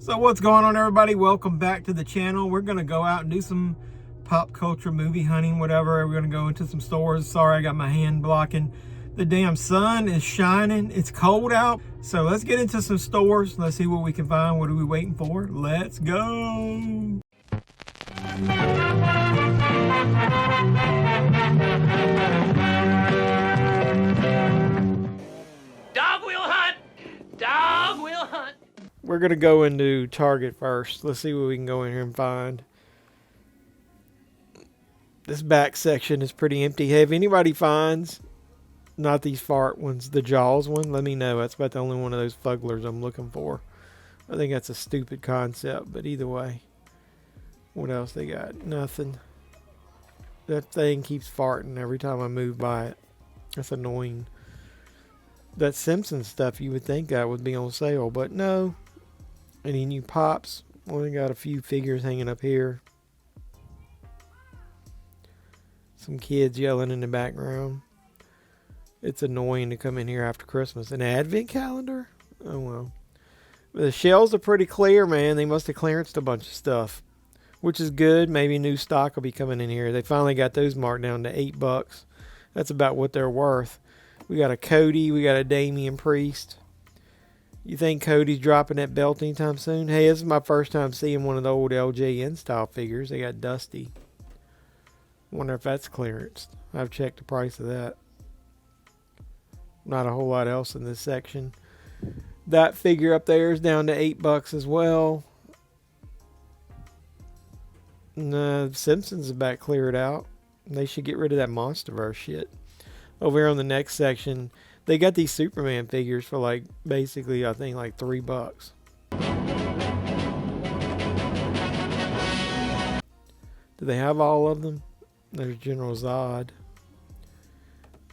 So what's going on, everybody? Welcome back to the channel. We're gonna go out and do some pop culture movie hunting, whatever. We're gonna go into some stores. Sorry, I got my hand blocking. The damn sun is shining. It's cold out. So let's get into some stores. Let's see what we can find. What are we waiting for? Let's go. Dog will hunt. Dog will hunt. We're gonna go into Target first. Let's see what we can go in here and find. This back section is pretty empty. Hey, if anybody finds, not these fart ones, the Jaws one, let me know. That's about the only one of those fugglers I'm looking for. I think that's a stupid concept, but either way. What else they got? Nothing. That thing keeps farting every time I move by it. That's annoying. That Simpsons stuff, you would think that would be on sale, but no. Any new pops? Only got a few figures hanging up here. Some kids yelling in the background. It's annoying to come in here after Christmas. An advent calendar? Oh well. But the shelves are pretty clear, man. They must have clearanced a bunch of stuff, which is good. Maybe new stock will be coming in here. They finally got those marked down to $8. That's about what they're worth. We got a Cody. We got a Damian Priest. You think Cody's dropping that belt anytime soon? Hey, this is my first time seeing one of the old LJN style figures. They got Dusty. Wonder if that's clearanced. I've checked the price of that. Not a whole lot else in this section. That figure up there is down to $8 as well. No, Simpsons is about cleared out. They should get rid of that Monsterverse shit. Over here on the next section, they got these Superman figures for like, basically, I think like $3. Do they have all of them? There's General Zod.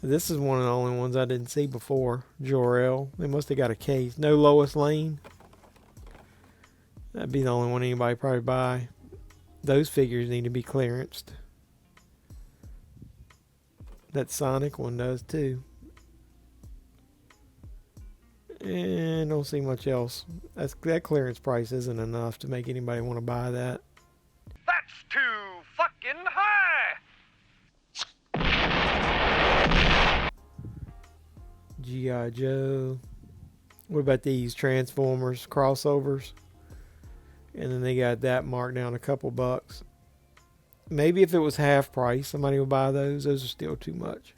This is one of the only ones I didn't see before. Jor-El. They must have got a case. No Lois Lane. That'd be the only one anybody probably buy. Those figures need to be clearanced. That Sonic one does too. And don't see much else. That clearance price isn't enough to make anybody want to buy that. That's too fucking high. G.I. Joe. What about these Transformers crossovers? And then they got that marked down a couple bucks. Maybe if it was half price, somebody would buy those. Those are still too much.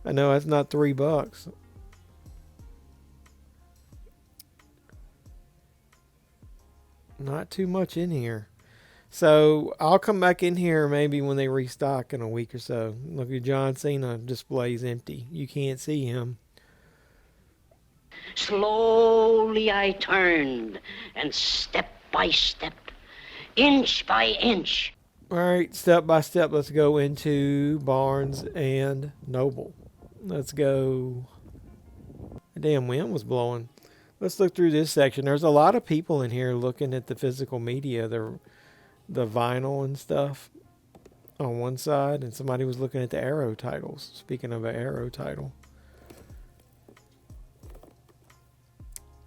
I know that's not $3. Not too much in here. So I'll come back in here maybe when they restock in a week or so. Look, your John Cena display's empty. You can't see him. Slowly I turned, and step by step, inch by inch. All right, step by step, let's go into Barnes and Noble. Let's go. The damn wind was blowing. Let's look through this section. There's a lot of people in here looking at the physical media, the vinyl and stuff on one side, and somebody was looking at the Arrow titles. Speaking of an Arrow title.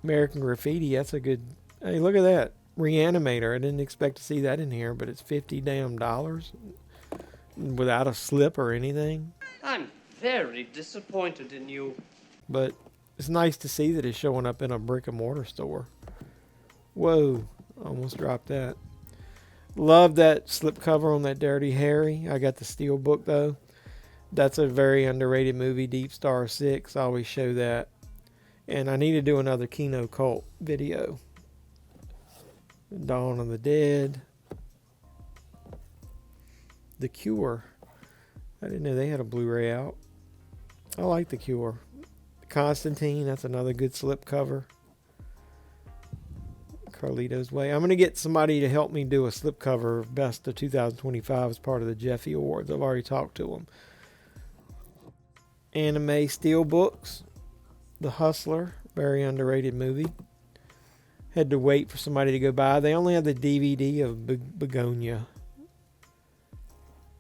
American Graffiti, that's a good... Hey, look at that. RE-ANIMATOR. I didn't expect to see that in here, but it's $50 damn without a slip or anything. I'm very disappointed in you. But it's nice to see that it's showing up in a brick and mortar store. Whoa, almost dropped that. Love that slipcover on that Dirty Harry. I got the steel book though. That's a very underrated movie, Deep Star 6. I always show that. And I need to do another Kino Cult video. Dawn of the Dead. The Cure. I didn't know they had a Blu-ray out. I like The Cure. Constantine, that's another good slipcover. Carlito's Way. I'm going to get somebody to help me do a slipcover of Best of 2025 as part of the Jeffy Awards. I've already talked to them. Anime Steelbooks. The Hustler. Very underrated movie. Had to wait for somebody to go by. They only have the DVD of Begonia.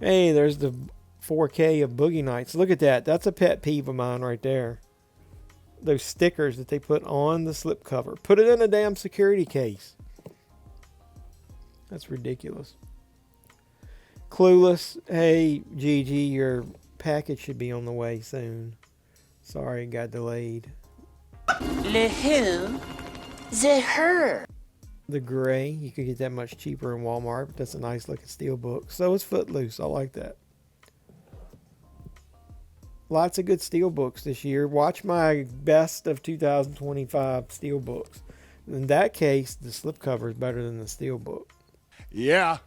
Hey, there's the 4K of Boogie Nights. Look at that. That's a pet peeve of mine right there. Those stickers that they put on the slipcover. Put it in a damn security case. That's ridiculous. Clueless. Hey, Gigi, your package should be on the way soon. Sorry, it got delayed. Le who? The her. The Gray. You could get that much cheaper in Walmart. But that's a nice looking steel book. So is Footloose. I like that. Lots of good steel books this year. Watch my best of 2025 steel books. In that case, the slipcover is better than the steel book. Yeah.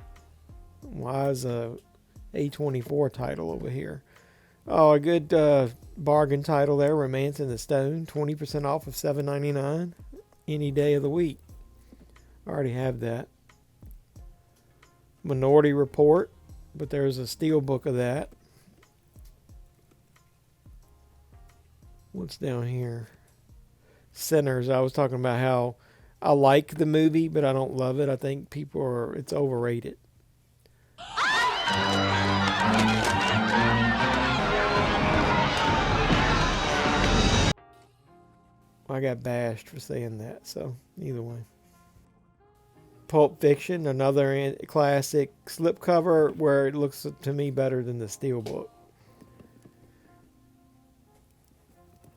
Why is a A24 title over here? Oh, a good bargain title there. Romance in the Stone. 20% off of $7.99 any day of the week. I already have that. Minority Report. But there's a steel book of that. What's down here? Sinners. I was talking about how I like the movie, but I don't love it. I think it's overrated. I got bashed for saying that, so either way. Pulp Fiction, another classic slipcover where it looks to me better than the steelbook.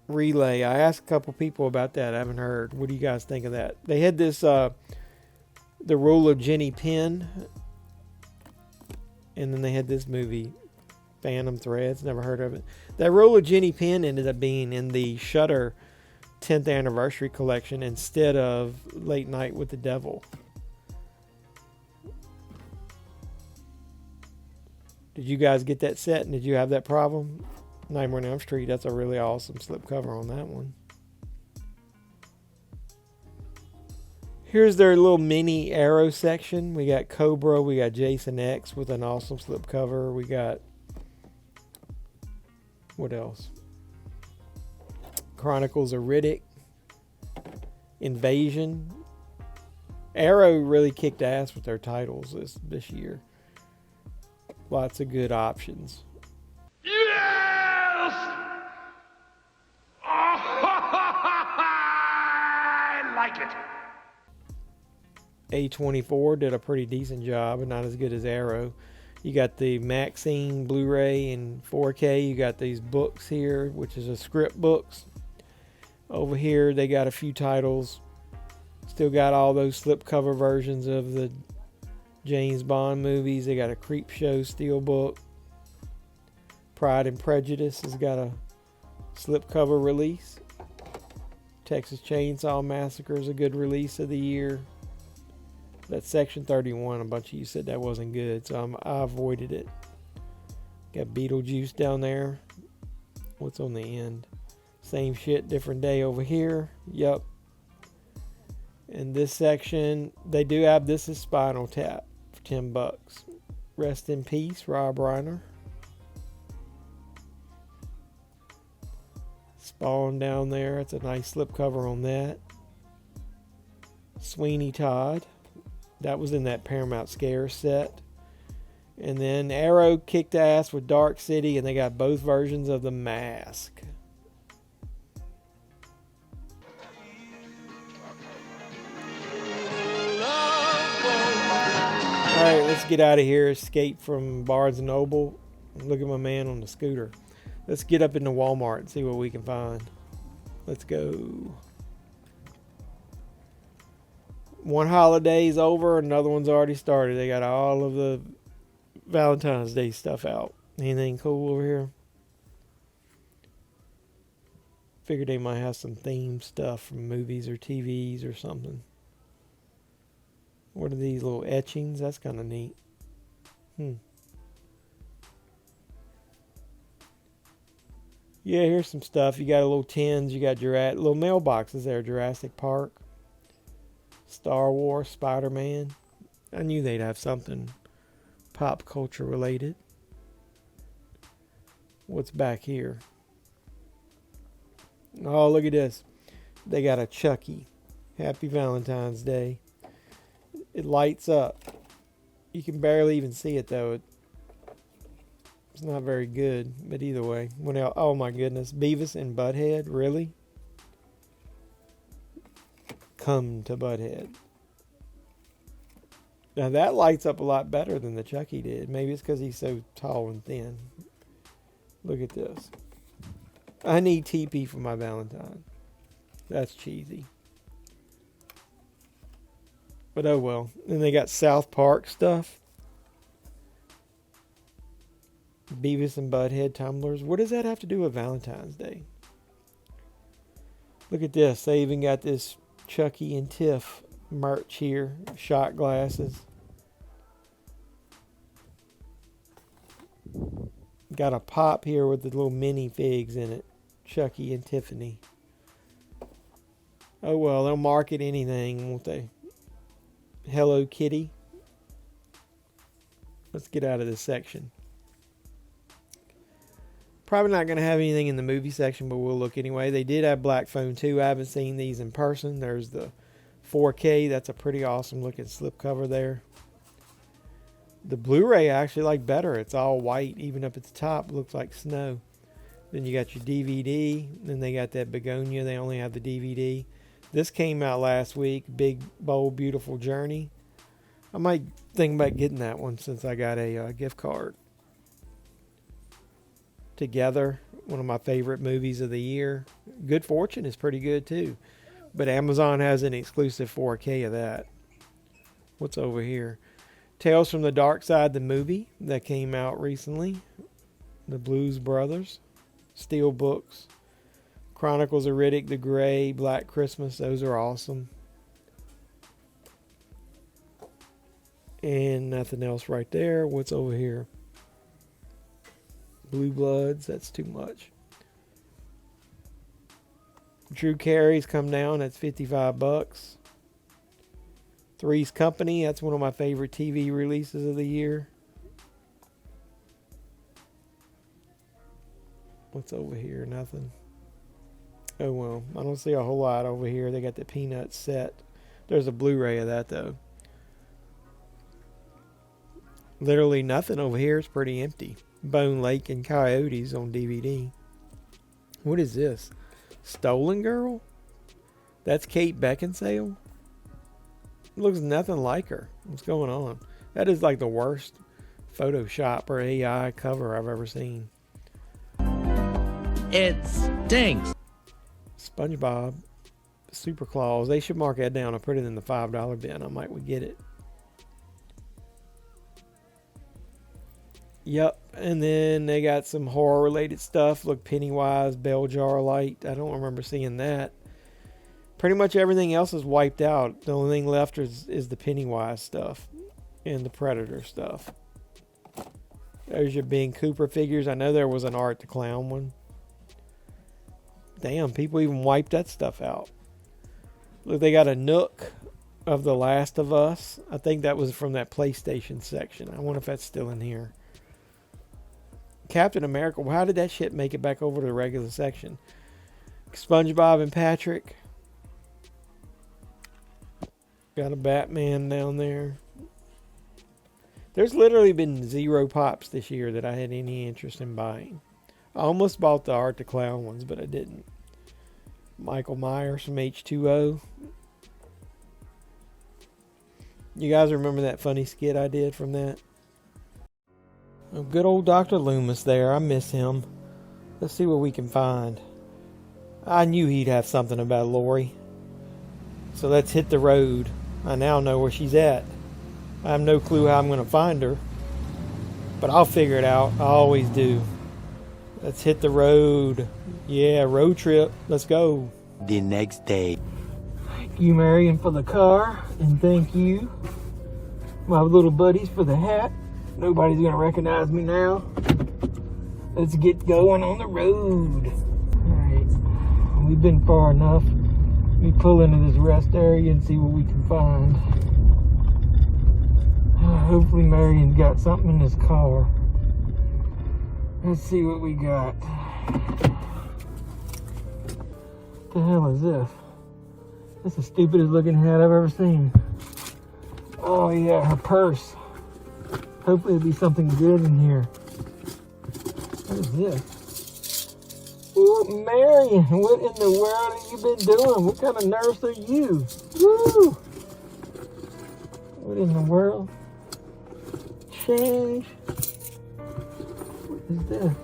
Relay. I asked a couple people about that. I haven't heard. What do you guys think of that? They had this, The Rule of Jenny Penn. And then they had this movie, Phantom Threads. Never heard of it. That Rule of Jenny Penn ended up being in the Shudder 10th Anniversary Collection instead of Late Night with the Devil. Did you guys get that set and did you have that problem? Nightmare on Elm Street, that's a really awesome slipcover on that one. Here's their little mini Arrow section. We got Cobra, we got Jason X with an awesome slipcover. We got, what else? Chronicles of Riddick. Invasion. Arrow really kicked ass with their titles this year. Lots of good options. Yes! I like it. A24 did a pretty decent job, but not as good as Arrow. You got the Maxine Blu-ray in 4K. You got these books here, which is a script books. Over here, they got a few titles. Still got all those slipcover versions of the James Bond movies. They got a Creep Show steelbook. Pride and Prejudice has got a slipcover release. Texas Chainsaw Massacre is a good release of the year. That Section 31, a bunch of you said that wasn't good, so I avoided it. Got Beetlejuice down there. What's on the end? Same shit, different day over here. Yep. In this section, they do have This Is Spinal Tap for $10. Rest in peace, Rob Reiner. Spawn down there. It's a nice slipcover on that. Sweeney Todd. That was in that Paramount Scare set. And then Arrow kicked ass with Dark City, and they got both versions of The Mask. Alright, let's get out of here. Escape from Barnes & Noble. Look at my man on the scooter. Let's get up into Walmart and see what we can find. Let's go. One holiday's over, another one's already started. They got all of the Valentine's Day stuff out. Anything cool over here? Figured they might have some themed stuff from movies or TVs or something. What are these little etchings? That's kind of neat. Yeah, here's some stuff. You got a little tins. You got little mailboxes there. Jurassic Park. Star Wars, Spider-Man. I knew they'd have something pop culture related. What's back here? Oh, look at this. They got a Chucky. Happy Valentine's Day. It lights up. You can barely even see it though. It's not very good, but either way. Oh my goodness. Beavis and Butthead, really? Come to Butthead. Now that lights up a lot better than the Chucky did. Maybe it's because he's so tall and thin. Look at this. I need TP for my Valentine. That's cheesy. But oh well. Then they got South Park stuff. Beavis and Butthead tumblers. What does that have to do with Valentine's Day? Look at this. They even got this Chucky and Tiff merch here. Shot glasses. Got a pop here with the little mini figs in it. Chucky and Tiffany. Oh well, they'll market anything, won't they? Hello Kitty. Let's get out of this section. Probably not going to have anything in the movie section, but we'll look anyway. They did have Black Phone 2. I haven't seen these in person. There's the 4K. That's a pretty awesome looking slipcover there. The Blu-ray I actually like better. It's all white, even up at the top. Looks like snow. Then you got your DVD. Then they got that Begonia. They only have the DVD. This came out last week. Big, Bold, Beautiful Journey. I might think about getting that one since I got a gift card. Together, one of my favorite movies of the year. Good Fortune is pretty good too. But Amazon has an exclusive 4K of that. What's over here? Tales from the Dark Side, the movie that came out recently. The Blues Brothers. Steel Books. Chronicles of Riddick the Gray. Black Christmas. Those are awesome. And nothing else right there. What's over here? Blue Bloods. That's too much. Drew Carey's come down. That's $55. Three's Company. That's one of my favorite TV releases of the year. What's over here? Nothing. Oh well. I don't see a whole lot over here. They got the Peanuts set. There's a Blu-ray of that though. Literally nothing over here. It's pretty empty. Bone Lake and Coyotes on DVD. What is this? Stolen Girl? That's Kate Beckinsale? Looks nothing like her. What's going on? That is like the worst Photoshop or AI cover I've ever seen. It stinks. SpongeBob Super Claws. They should mark that down. I'll put it in the $5 bin. I might would get it. Yep, and then they got some horror-related stuff. Look, Pennywise, Bell Jar Light. I don't remember seeing that. Pretty much everything else is wiped out. The only thing left is the Pennywise stuff and the Predator stuff. There's your Ben Cooper figures. I know there was an Art the Clown one. Damn, people even wiped that stuff out. Look, they got a Nook of The Last of Us. I think that was from that PlayStation section. I wonder if that's still in here. Captain America. Well, how did that shit make it back over to the regular section? SpongeBob and Patrick. Got a Batman down there. There's literally been 0 pops this year that I had any interest in buying. I almost bought the Art the Clown ones, but I didn't. Michael Myers from H20. You guys remember that funny skit I did from that? Oh, good old Dr. Loomis there. I miss him. Let's see what we can find. I knew he'd have something about Lori. So let's hit the road. I now know where she's at. I have no clue how I'm going to find her. But I'll figure it out. I always do. Let's hit the road. Yeah, road trip. Let's go. The next day. Thank you, Marion, for the car. And thank you, my little buddies, for the hat. Nobody's going to recognize me now. Let's get going on the road. Alright. We've been far enough. Let me pull into this rest area and see what we can find. Hopefully Marion's got something in his car. Let's see what we got. What the hell is this? That's the stupidest looking hat I've ever seen. Oh yeah, her purse. Hopefully there'll be something good in here. What is this? Oh, Marion, what in the world have you been doing? What kind of nurse are you? Woo! What in the world? Change. What is this?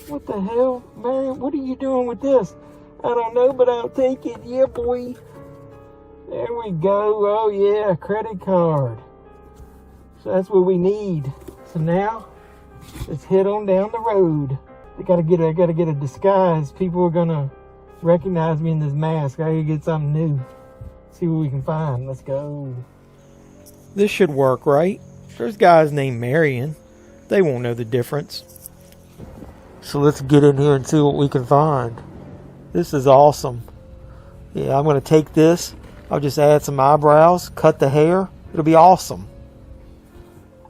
What the hell, Marion? What are you doing with this? I don't know, but I'll take it. Yeah, boy. There we go. Oh, yeah, credit card. So that's what we need. So now, let's head on down the road. I gotta get a disguise. People are gonna recognize me in this mask. I gotta get something new. See what we can find. Let's go. This should work, right? There's guys named Marion. They won't know the difference. So let's get in here and see what we can find. This is awesome. Yeah, I'm gonna take this. I'll just add some eyebrows, cut the hair. It'll be awesome.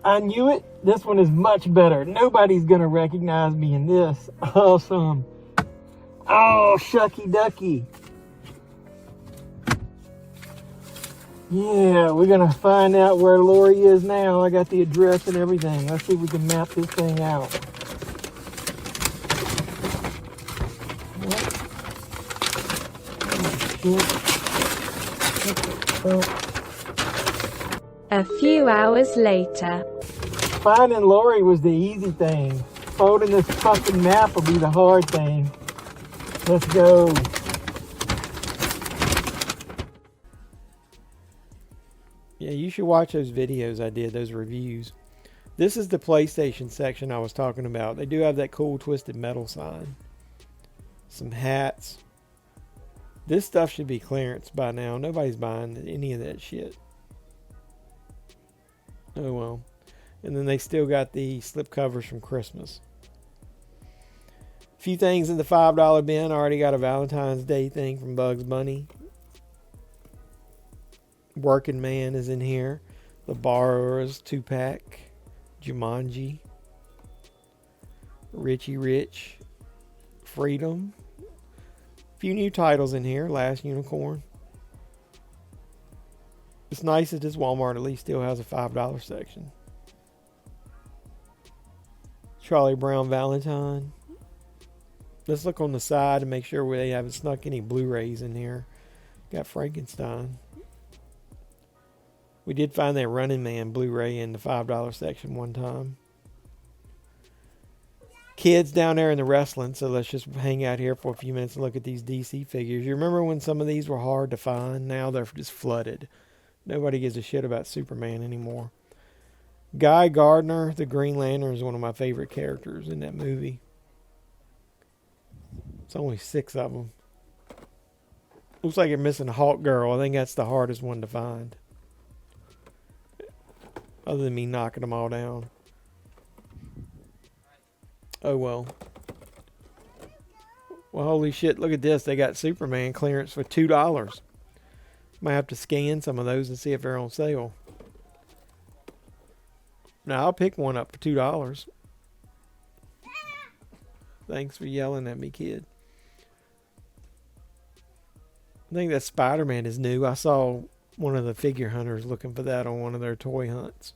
I knew it. This one is much better. Nobody's gonna recognize me in this. Awesome. Oh, shucky ducky. Yeah, we're gonna find out where Lori is now. I got the address and everything. Let's see if we can map this thing out. A few hours later. Finding Lori was the easy thing. Folding this fucking map will be the hard thing. Let's go. Yeah, you should watch those videos I did, those reviews. This is the PlayStation section I was talking about. They do have that cool twisted metal sign. Some hats. This stuff should be clearance by now. Nobody's buying any of that shit. Oh well. And then they still got the slip covers from Christmas. A few things in the $5 bin. I already got a Valentine's Day thing from Bugs Bunny. Working Man is in here. The Borrowers 2-pack. Jumanji. Richie Rich. Freedom. A few new titles in here. Last Unicorn. It's nice that this Walmart at least still has a $5 section. Charlie Brown Valentine. Let's look on the side to make sure they haven't snuck any Blu-rays in here. Got Frankenstein. We did find that Running Man Blu-ray in the $5 section one time. Kids down there in the wrestling, so let's just hang out here for a few minutes and look at these DC figures. You remember when some of these were hard to find? Now they're just flooded. Nobody gives a shit about Superman anymore. Guy Gardner, the Green Lantern, is one of my favorite characters in that movie. It's only 6 of them. Looks like you're missing Hawk Girl. I think that's the hardest one to find. Other than me knocking them all down. Oh well. Well, holy shit, look at this. They got Superman clearance for $2. Might have to scan some of those and see if they're on sale. Now, I'll pick one up for $2. Thanks for yelling at me, kid. I think that Spider-Man is new. I saw one of the figure hunters looking for that on one of their toy hunts.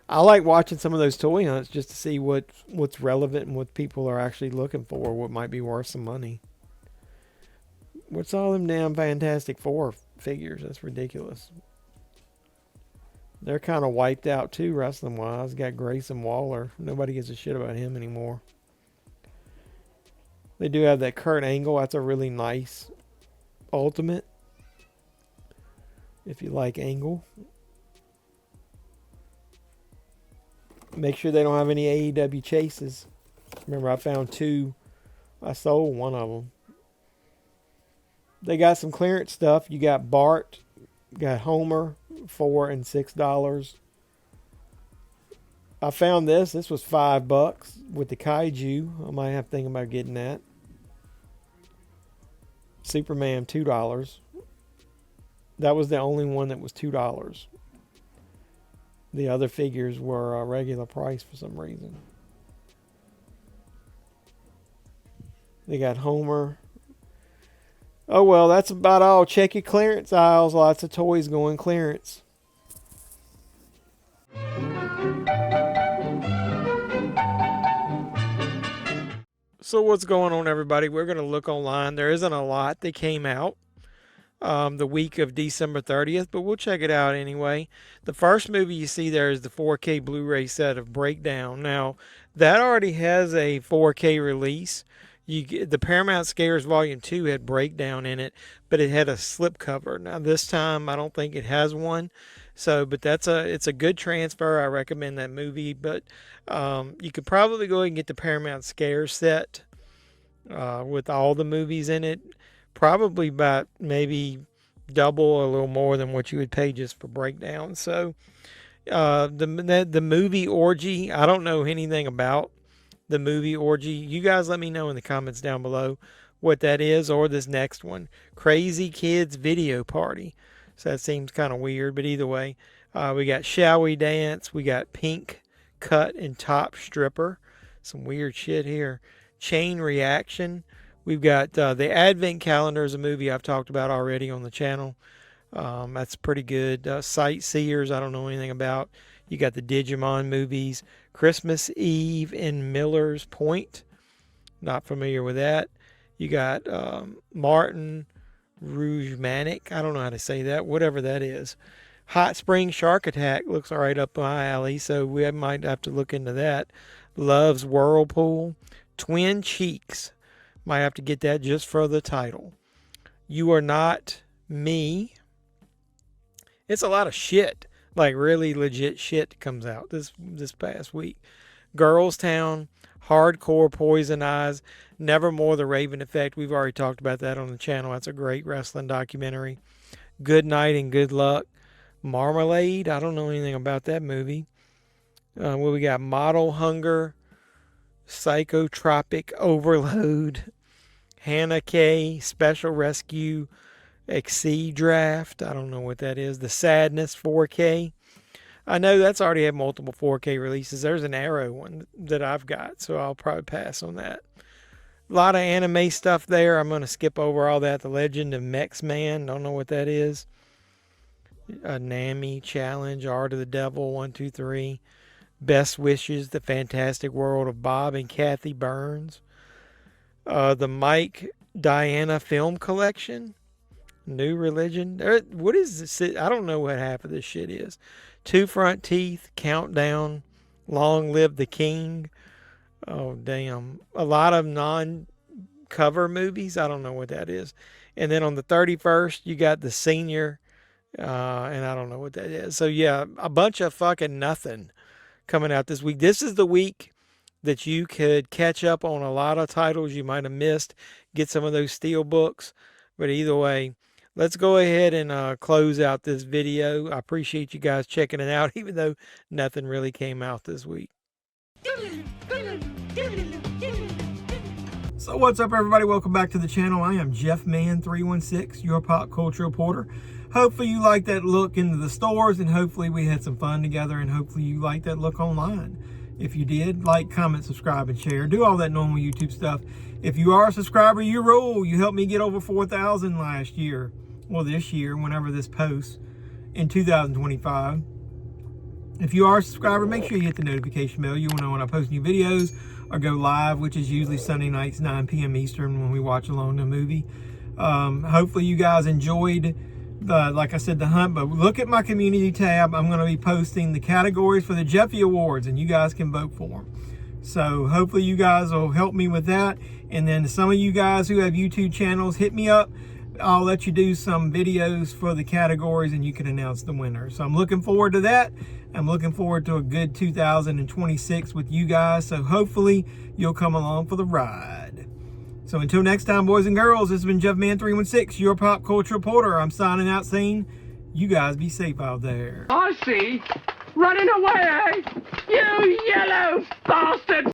I like watching some of those toy hunts just to see what's relevant and what people are actually looking for, what might be worth some money. What's all them damn Fantastic Four figures? That's ridiculous. They're kind of wiped out too, wrestling-wise. Got Grayson Waller. Nobody gives a shit about him anymore. They do have that Kurt Angle. That's a really nice Ultimate. If you like Angle. Make sure they don't have any AEW chases. Remember, I found 2. I sold one of them. They got some clearance stuff. You got Bart. Got Homer. $4 and $6. I found this. This was $5 with the Kaiju. I might have to think about getting that. Superman, $2. That was the only one that was $2. The other figures were a regular price for some reason. They got Homer. Oh well, that's about all. Check your clearance aisles. Lots of toys going clearance. So what's going on, everybody? We're going to look online. There isn't a lot that came out. the week of December 30th, but we'll check it out anyway. The first movie you see there is the 4K Blu-ray set of Breakdown. Now, that already has a 4K release. The Paramount Scares Volume 2 had Breakdown in it, but it had a slipcover. Now, this time, I don't think it has one. So, but it's a good transfer. I recommend that movie, but you could probably go ahead and get the Paramount Scares set with all the movies in it. Probably about maybe double or a little more than what you would pay just for Breakdown. So the movie Orgy, I don't know anything about the movie Orgy. You guys let me know in the comments down below what that is, or this next one, Crazy Kids Video Party. So that seems kind of weird, but either way, we got Shall We Dance, we got Pink Cut and Top Stripper, some weird shit here. Chain Reaction. We've got the Advent Calendar is a movie I've talked about already on the channel. That's pretty good. Sightseers, I don't know anything about. You got the Digimon movies. Christmas Eve in Miller's Point. Not familiar with that. You got Martin Rouge-Manic. I don't know how to say that. Whatever that is. Hot Spring Shark Attack looks all right up my alley, so we might have to look into that. Love's Whirlpool. Twin Cheeks. Might have to get that just for the title. You Are Not Me. It's a lot of shit. Like really legit shit comes out this past week. Girls Town. Hardcore Poison Eyes. Nevermore the Raven Effect. We've already talked about that on the channel. That's a great wrestling documentary. Good Night and Good Luck. Marmalade. I don't know anything about that movie. What we got? Model Hunger. Psychotropic Overload, Hannah K, Special Rescue, Exceed Draft. I don't know what that is. The Sadness 4K. I know that's already had multiple 4K releases. There's an Arrow one that I've got, so I'll probably pass on that. A lot of anime stuff there. I'm going to skip over all that. The Legend of Mex Man. Don't know what that is. Nami Challenge, Art of the Devil, 1, 2, 3. Best Wishes, The Fantastic World of Bob and Kathy Burns. The Mike Diana Film Collection. New Religion. What is this? I don't know what half of this shit is. Two Front Teeth, Countdown, Long Live the King. Oh, damn. A lot of non-cover movies. I don't know what that is. And then on the 31st, you got The Senior. And I don't know what that is. So, yeah, a bunch of fucking nothing coming out this week. This is the week that you could catch up on a lot of titles you might have missed, get some of those steel books. But either way, let's go ahead and close out this video. I appreciate you guys checking it out, even though nothing really came out this week. So what's up, everybody? Welcome back to the channel. I am JeffMan316, your pop culture reporter. Hopefully you like that look into the stores, and hopefully we had some fun together, and hopefully you like that look online. If you did, like, comment, subscribe, and share. Do all that normal YouTube stuff. If you are a subscriber, you rule. You helped me get over 4,000 last year. Well, this year, whenever this posts, in 2025. If you are a subscriber, make sure you hit the notification bell. You will know when I post new videos or go live, which is usually Sunday nights, 9 p.m. Eastern, when we watch along the movie. Hopefully you guys enjoyed like I said, the hunt. But look at my community tab. I'm going to be posting the categories for the Jeffy Awards, and you guys can vote for them. So hopefully you guys will help me with that. And then some of you guys who have YouTube channels, hit me up. I'll let you do some videos for the categories, and you can announce the winner. So I'm looking forward to that. I'm looking forward to a good 2026 with you guys. So hopefully you'll come along for the ride. So until next time, boys and girls, this has been JeffMan316, your pop culture reporter. I'm signing out saying, you guys be safe out there. I see. Running away, eh? You yellow bastards!